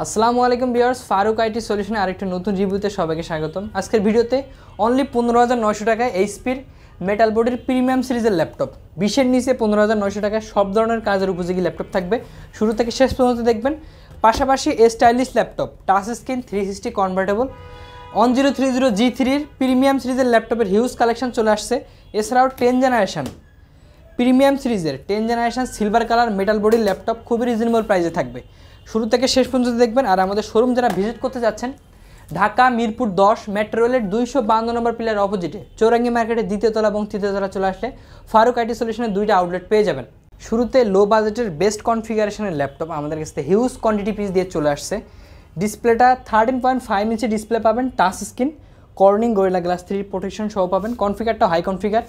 আসসালামু আলাইকুম viewers, Faruk IT সলিউশনে আরেকটি নতুন রিভিউতে সবাইকে স্বাগতম। আজকের ভিডিওতে অনলি 15,900 টাকায় এইচপির মেটাল বডির প্রিমিয়াম সিরিজের ল্যাপটপ 20-এর নিচে 15,900 টাকায় সব ধরনের কাজের উপযোগী ল্যাপটপ থাকবে। শুরু থেকে শেষ পর্যন্ত দেখবেন। পাশাপাশি stylish laptop, touch screen, 360 convertible 1030G3-র প্রিমিয়াম সিরিজের ল্যাপটপের হিউজ কালেকশন চলে আসছে। এছাড়াও 10 জেনারেশন প্রিমিয়াম সিরিজের 10 জেনারেশন সিলভার কালার মেটাল বডির ল্যাপটপ খুবই রিজনেবল প্রাইসে থাকবে। শুরু থেকে শেষ পর্যন্ত দেখবেন। আর আমাদের শোরুম যারা ভিজিট করতে যাচ্ছেন, ঢাকা মিরপুর 10 মেট্রো রেলের 252 নম্বর পিলার অপোজিটে চৌরাঙ্গি মার্কেটের দ্বিতীয় তলা এবং তৃতীয় তলা চলে আসলে ফারুক আইটি সলিউশনের দুইটা আউটলেট পেয়ে যাবেন। শুরুতে লো বাজেটের বেস্ট কনফিগারেশনের ল্যাপটপ আমাদের কাছে হিউজ কোয়ান্টিটি পিস দিয়ে চলে আসছে। ডিসপ্লেটা 13.5 ইঞ্চি ডিসপ্লে পাবেন, touch screen, Corning gorilla glass 3 protection সহ পাবেন। কনফিগারটা হাই কনফিগার,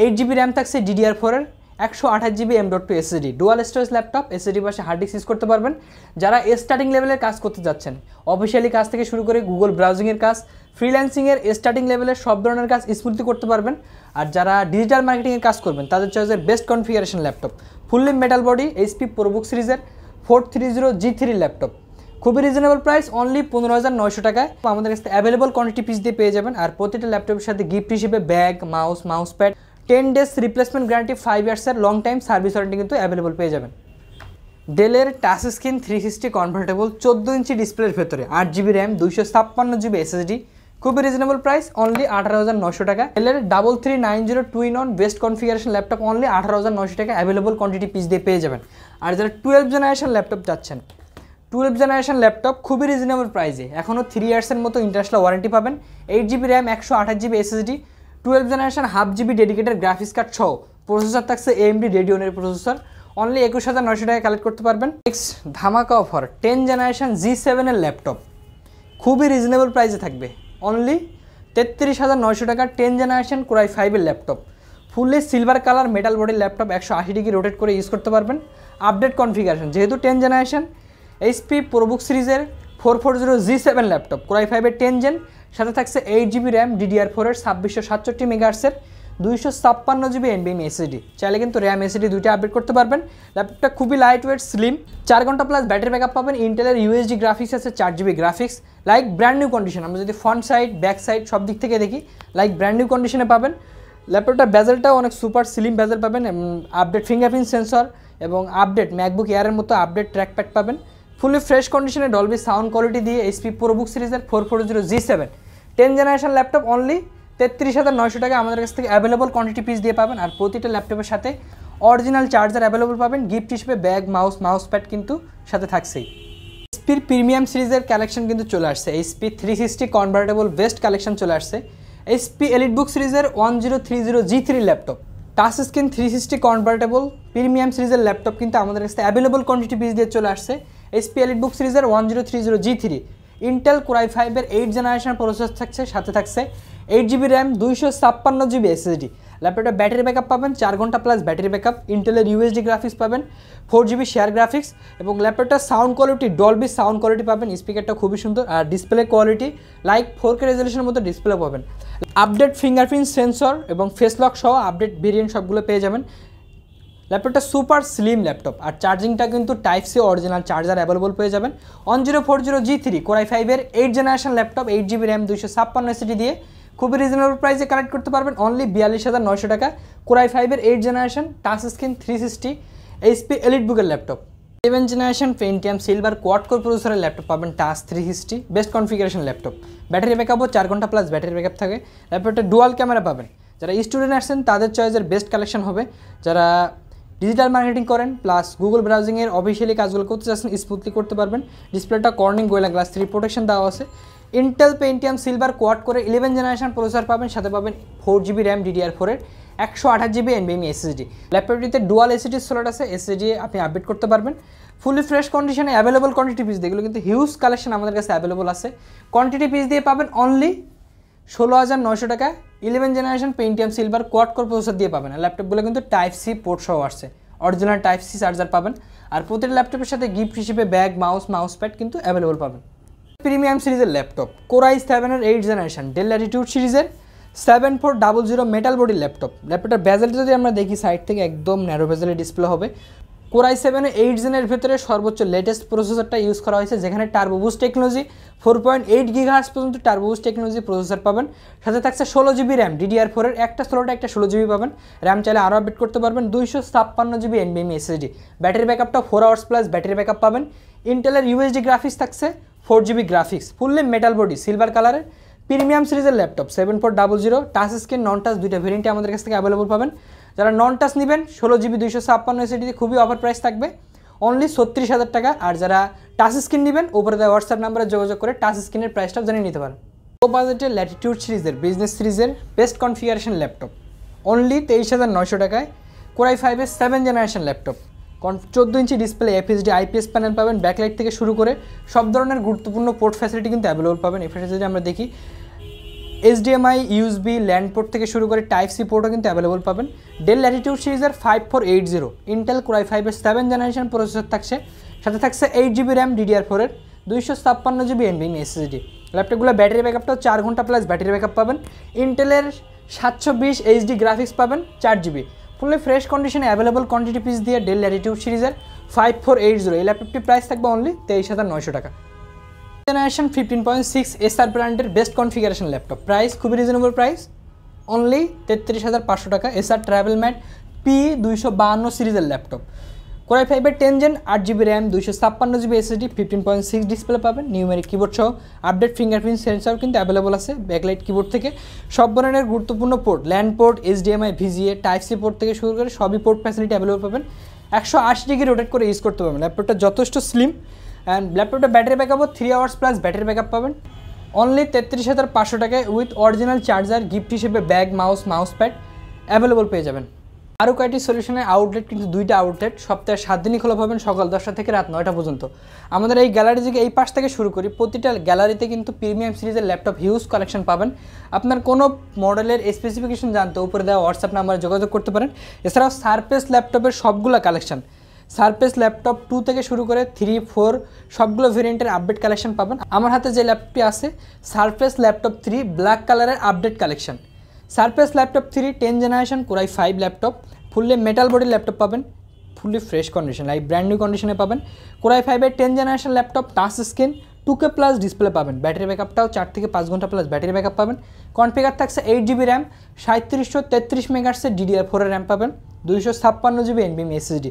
8GB র্যাম থাকছে DDR4-এর, 128GB M.2 SSD, dual storage laptop, SSD পাশে হার্ড ডিস্ক ইউজ করতে পারবেন। যারা স্টার্টিং লেভেলের কাজ করতে যাচ্ছেন, অফিসিয়ালি কাজ থেকে শুরু করে গুগল ব্রাউজিংয়ের কাজ, ফ্রিল্যান্সিংয়ের স্টার্টিং লেভেলের সব ধরনের কাজ স্মুথলি করতে পারবেন। আর যারা ডিজিটাল মার্কেটিংয়ের কাজ করবেন তাদের চয়েসের best configuration laptop, fully metal body HP ProBook সিরিজের 430G3 ল্যাপটপ, খুবই রিজনেবল প্রাইস, অনলি 15,900 টাকায় আমাদের কাছে অ্যাভেলেবল কোয়ান্টিটি পিস দিয়ে পেয়ে যাবেন। আর প্রতিটা ল্যাপটপের সাথে গিফট হিসেবে bag, mouse pad, 10 days replacement guarantee, 5 ইয়ার্সের লং টাইম সার্ভিস ওয়ারেন্টি কিন্তু অ্যাভেলেবল পেয়ে যাবেন। ডেলের টাচ স্ক্রিন 360 কনভার্টেবল 14 ইঞ্চি ডিসপ্লের ভেতরে 8GB র্যাম, 256GB SSD, খুবই রিজনেবল প্রাইস, অনলি 18,900 টাকা। ডেলের 3390 2-in-1 best configuration laptop only 18,900 টাকা অ্যাভেলেবল কোয়ান্টিটি পিস দিয়ে পেয়ে যাবেন। আর যারা 12 জেনারেশন ল্যাপটপ চাচ্ছেন, 12 জেনারেশন ল্যাপটপ খুবই রিজনেবল প্রাইসে, এখনও 3 ইয়ার্সের মতো ইন্টারন্যাশনাল ওয়ারেন্টি পাবেন। 8GB RAM, 128GB SSD, 12 generation 1/2GB dedicated graphics card সহ প্রসেসর থাকছে AMD রেডিয়নের প্রসেসর, অনলি 21,900 টাকা কালেক্ট করতে পারবেন। নেক্সট ধামাকা অফার 10 জেনারেশন G7 এর ল্যাপটপ খুবই রিজনেবল প্রাইসে থাকবে, অনলি 33,900 টাকা। 10 জেনারেশন Core i5 এর laptop, fully silver colour metal বডির ল্যাপটপ, 180 ডিগ্রি রোটেট করে ইউজ করতে পারবেন। আপডেট কনফিগারেশন, যেহেতু 10 জেনারেশন এইচপি প্রোবুক সিরিজের 440G7 ল্যাপটপ, Core i5 এর 10 জেন, সাথে থাকছে 8GB র্যাম, DDR4-এর 2667 মেগাহার্টজের, 256GB NVMe SSD, চাইলে কিন্তু র্যাম SSD দুইটা আপডেট করতে পারবেন। ল্যাপটপটা খুবই লাইট ওয়েট, স্লিম, 4 ঘন্টা প্লাস ব্যাটারি ব্যাকআপ পাবেন। ইন্টেলের UHD গ্রাফিক্স আছে, 4GB graphics, like brand new condition. আমরা যদি ফ্রন্ট সাইড, ব্যাক সাইড সব দিক থেকে দেখি, লাইক ব্র্যান্ড নিউ কন্ডিশনে পাবেন। ল্যাপটপটা বেজেলটাও অনেক সুপার স্লিম বেজেল পাবেন, আপডেট ফিঙ্গারপ্রিন্ট সেন্সর এবং আপডেট ম্যাকবুক এয়ারের মতো আপডেট ট্র্যাকপ্যাড পাবেন। ফুলি ফ্রেশ কন্ডিশনে ডলবি সাউন্ড কোয়ালিটি দিয়ে এইচপি প্রোবুক সিরিজের 440G7 10 জেনারেশন ল্যাপটপ অনলি 33,900 টাকা আমাদের কাছ থেকে অ্যাভেলেবল কোয়ান্টিটি পিস দিয়ে পাবেন। আর প্রতিটা ল্যাপটপের সাথে অরিজিনাল চার্জার অ্যাভেলেবল পাবেন। গিফট হিসেবে ব্যাগ, মাউস প্যাড কিন্তু সাথে থাকছেই। এইচপির প্রিমিয়াম সিরিজের কালেকশন কিন্তু চলে আসছে, এইচপি 360 কনভার্টেবল বেস্ট কালেকশন চলে আসছে। এইচপি এলিটবুক সিরিজের 1030G3 laptop, touch screen 360 convertible premium সিরিজের ল্যাপটপ কিন্তু আমাদের কাছে অ্যাভেলেবল কোয়ান্টিটি পিস দিয়ে চলে আসছে। এইচপি এলিটবুক সিরিজের 1030G3 ইন্টেল Core i5-এর 8 জেনারেশন প্রসেসর থাকছে, সাথে থাকছে 8GB র্যাম, 256GB SSD। ল্যাপটপটা ব্যাটারি ব্যাকআপ পাবেন, 4 ঘন্টা প্লাস ব্যাটারি ব্যাকআপ, ইন্টেলের UHD গ্রাফিক্স পাবেন, 4GB শেয়ার গ্রাফিক্স এবং ল্যাপটপটার sound quality Dolby sound quality পাবেন। স্পিকারটা খুবই সুন্দর, আর ডিসপ্লে কোয়ালিটি লাইক 4K রেজলিউশনের মতো ডিসপ্লে পাবেন। আপডেট ফিঙ্গারপ্রিন্ট সেন্সর এবং ফেস লক সহ আপডেট ভেরিয়েন্ট সবগুলো পেয়ে যাবেন। ল্যাপটপটা সুপার স্লিম ল্যাপটপ, আর চার্জিংটা কিন্তু type C original charger available পেয়ে যাবেন। 1040G3 Core i5-এর 8 generation laptop, 8GB RAM, 256 SSD দিয়ে খুবই রিজনেবল প্রাইসে কালেক্ট করতে পারবেন, অনলি 42,900 টাকা। Core i5-এর 8 জেনারেশন টাচ স্ক্রিন 360 এইচপি এলিটবুকের laptop, 7 generation Pentium silver quad core প্রসেসরের ল্যাপটপ পাবেন, touch 360 best configuration laptop, battery ব্যাকআপও 4 ঘন্টা প্লাস ব্যাটারি ব্যাকআপ থাকে। ল্যাপটপটা ডুয়াল ক্যামেরা পাবেন। যারা স্টুডেন্ট আসছেন তাদের চয়েসের বেস্ট কালেকশন হবে। যারা ডিজিটাল মার্কেটিং করেন প্লাস গুগল ব্রাউজিংয়ের অফিসিয়ালি কাজগুলো করতে চাচ্ছেন, স্মুথলি করতে পারবেন। ডিসপ্লেটা কর্নিং গরিলা গ্লাস 3 প্রোটেকশন দেওয়া আছে। ইন্টেল পেন্টিয়াম সিলভার কোয়াড করে 11 জেনারেশন প্রসেসর পাবেন, সাথে পাবেন 4GB র্যাম, DDR4-এর 128GB NVMe SSD। ল্যাপটপটিতে ডুয়াল SSD স্লট আছে, SSD আপনি আপডেট করতে পারবেন। ফুলি ফ্রেশ কন্ডিশনে অ্যাভেলেবল কোয়ান্টিটি পিস, যেগুলো কিন্তু হিউজ কালেকশন আমাদের কাছে অ্যাভেলেবল আছে। কোয়ান্টিটি পিস দিয়ে পাবেন অনলি 16,900 টাকা। 11 generation Pentium silver quad core processor দিয়ে পাবেন। আর ল্যাপটপগুলো কিন্তু টাইপ সি পোর্ট সহ আসছে, অরিজিনাল টাইপ সি চার্জার পাবেন। আর প্রতিটা ল্যাপটপের সাথে গিফট হিসেবে ব্যাগ, মাউস প্যাড কিন্তু অ্যাভেলেবল পাবেন। প্রিমিয়াম সিরিজের ল্যাপটপ Core i7-এর 8 জেনারেশন ডেল ল্যাটিটিউড সিরিজের 7400 মেটাল বডির ল্যাপটপ। ল্যাপটপটার বেজেলটা যদি আমরা দেখি সাইড থেকে একদম ন্যারো বেজেলের ডিসপ্লে হবে। Core i7 8 জেনের ভেতরে সর্বোচ্চ লেটেস্ট প্রসেসরটা ইউজ করা হয়েছে, যেখানে টার্বো বুস্ট টেকনোলজি 4.8 GHz পর্যন্ত টার্বো বুস্ট টেকনোলজি প্রসেসর পাবেন। সাথে থাকছে 16 GB র্যাম, DDR4 এর একটা স্লটে একটা 16 GB পাবেন। র্যাম চাইলে আরও আপডেট করতে পারবেন। 256 GB NVMe SSD, ব্যাটারি ব্যাকআপটা 4 আওয়ার্স প্লাস ব্যাটারি ব্যাকআপ পাবেন। ইন্টেলের UHD গ্রাফিক্স থাকছে 4 GB graphics, fully metal body silver কালারের প্রিমিয়াম সিরিজের laptop 7400 touch screen non touch দুইটা ভেরিয়েন্টে আমাদের কাছ থেকে অ্যাভেলেবল পাবেন। যারা নন টাচ নেবেন 16 GB 256 SSD খুবই অফার প্রাইস থাকবে, অনলি 36,000 টাকা। আর যারা টাচ স্ক্রিন নেবেন উপরে দেওয়া হোয়াটসঅ্যাপ নাম্বারে যোগাযোগ করে টাচ স্ক্রিনের প্রাইসটাও জানিয়ে নিতে পারেন। লো বাজেটের ল্যাটিটিউড সিরিজের বিজনেস সিরিজের বেস্ট কনফিগারেশন ল্যাপটপ অনলি 23,900 টাকায়। Core i5 7 generation laptop, 14 inch display, FHD IPS panel পাবেন, ব্যাকলাইট থেকে শুরু করে সব ধরনের গুরুত্বপূর্ণ পোর্ট ফ্যাসিলিটি কিন্তু অ্যাভেলেবল পাবেন। এফএসডি যদি আমরা দেখি HDMI, USB, ল্যান্ড পোর্ট থেকে শুরু করে টাইপ সি পোর্টও কিন্তু অ্যাভেলেবল পাবেন। ডেল ল্যাটিটিউড সিরিজের 5480 Intel Core i5 7 generation processor থাকছে, সাথে থাকছে 8 GB র্যাম, DDR4 এর 256 GB NVMe SSD। ল্যাপটপগুলো ব্যাটারি ব্যাকআপটাও 4 ঘন্টা প্লাস ব্যাটারি ব্যাকআপ পাবেন। ইন্টেলের 720 HD গ্রাফিক্স পাবেন 4 GB, ফুললি ফ্রেশ কন্ডিশনে অ্যাভেলেবল কোয়ান্টিটি পিস দিয়ে ডেল ল্যাটিটিউড সিরিজের 5480 এই ল্যাপটপটির প্রাইস থাকবে অনলি 23,900 টাকা। জেনারেশন 15.6 SR ব্র্যান্ডের বেস্ট কনফিগারেশন ল্যাপটপ, প্রাইস খুবই রিজনেবল প্রাইস, অনলি 33,500 টাকা। SR ট্রাভেল ম্যাট P252 সিরিজের ল্যাপটপ, Core i5 10 gen 8 GB RAM, 256 GB SSD, 15.6 display পাবেন, নিউমেরিক কিবোর্ড সহ আপডেট ফিঙ্গারপ্রিন্ট সেন্সর কিন্তু অ্যাভেলেবল আছে। ব্যাকলাইট কিবোর্ড থেকে সব ধরনের গুরুত্বপূর্ণ port, LAN port, HDMI, VGA, type C port থেকে শুরু করে সবই পোর্ট ফ্যাসিলিটি অ্যাভেলেবল পাবেন। 180 ডিগ্রি রোটেট করে ইউজ করতে পারবেন। ল্যাপটপটা যথেষ্ট স্লিম অ্যান্ড ল্যাপটপটা ব্যাটারি ব্যাকআপও 3 আওয়ার্স প্লাস ব্যাটারি ব্যাকআপ পাবেন, অনলি 33,500 টাকায় উইথ অরিজিনাল চার্জার, গিফট হিসেবে ব্যাগ, মাউস প্যাড অ্যাভেলেবল পেয়ে যাবেন। ফারুক আইটি সলিউশনের আউটলেট কিন্তু 2টা আউটলেট, সপ্তাহে 7 দিনই খোলা পাবেন, সকাল 10টা থেকে রাত 9টা পর্যন্ত। আমাদের এই গ্যালারি থেকে এই পাশ থেকে শুরু করি, প্রতিটা গ্যালারিতে কিন্তু প্রিমিয়াম সিরিজের ল্যাপটপ হিউজ কালেকশন পাবেন। আপনার কোনো মডেলের স্পেসিফিকেশন জানতে উপরে দেওয়া হোয়াটসঅ্যাপ নাম্বারে যোগাযোগ করতে পারেন। এছাড়াও সারফেস ল্যাপটপের সবগুলো কালেকশন, সারফেস ল্যাপটপ 2 থেকে শুরু করে 3, 4 সবগুলো ভেরিয়েন্টের আপডেট কালেকশন পাবেন। আমার হাতে যে ল্যাপটপটি আছে সারফেস ল্যাপটপ 3 ব্ল্যাক কালারের update collection. Surface laptop 3 10 generation Core i5 laptop, fully metal body laptop পাবেন, fully fresh condition like brand new কন্ডিশনে পাবেন। Core i5 10 generation laptop, touch screen, 2K plus display পাবেন, ব্যাটারি ব্যাকআপটাও 4 থেকে 5 ঘন্টা plus battery backup পাবেন। Configure থাকছে 8 GB RAM, 3733 মেগাহার্টজের DDR4 এর র্যাম পাবেন, 256 GB NVMe SSD।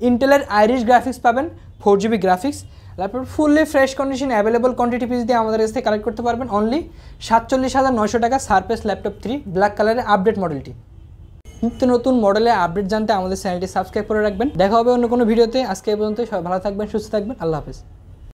ইন্টেলের আইরিশ গ্রাফিক্স পাবেন 4 GB graphics. Laptop fully fresh condition available quantity piece দিয়ে আমাদের কাছ থেকে কালেক্ট করতে পারবেন, অনলি 47,900 টাকা। সারফেস ল্যাপটপ 3 ব্ল্যাক কালারের আপডেট মডেলটি। নিত্য নতুন মডেলের আপডেট জানতে আমাদের চ্যানেলটি সাবস্ক্রাইব করে রাখবেন। দেখা হবে অন্য কোনো ভিডিওতে। আজকে এই পর্যন্ত, সবাই ভালো থাকবেন, সুস্থ থাকবেন, আল্লাহ হাফেজ।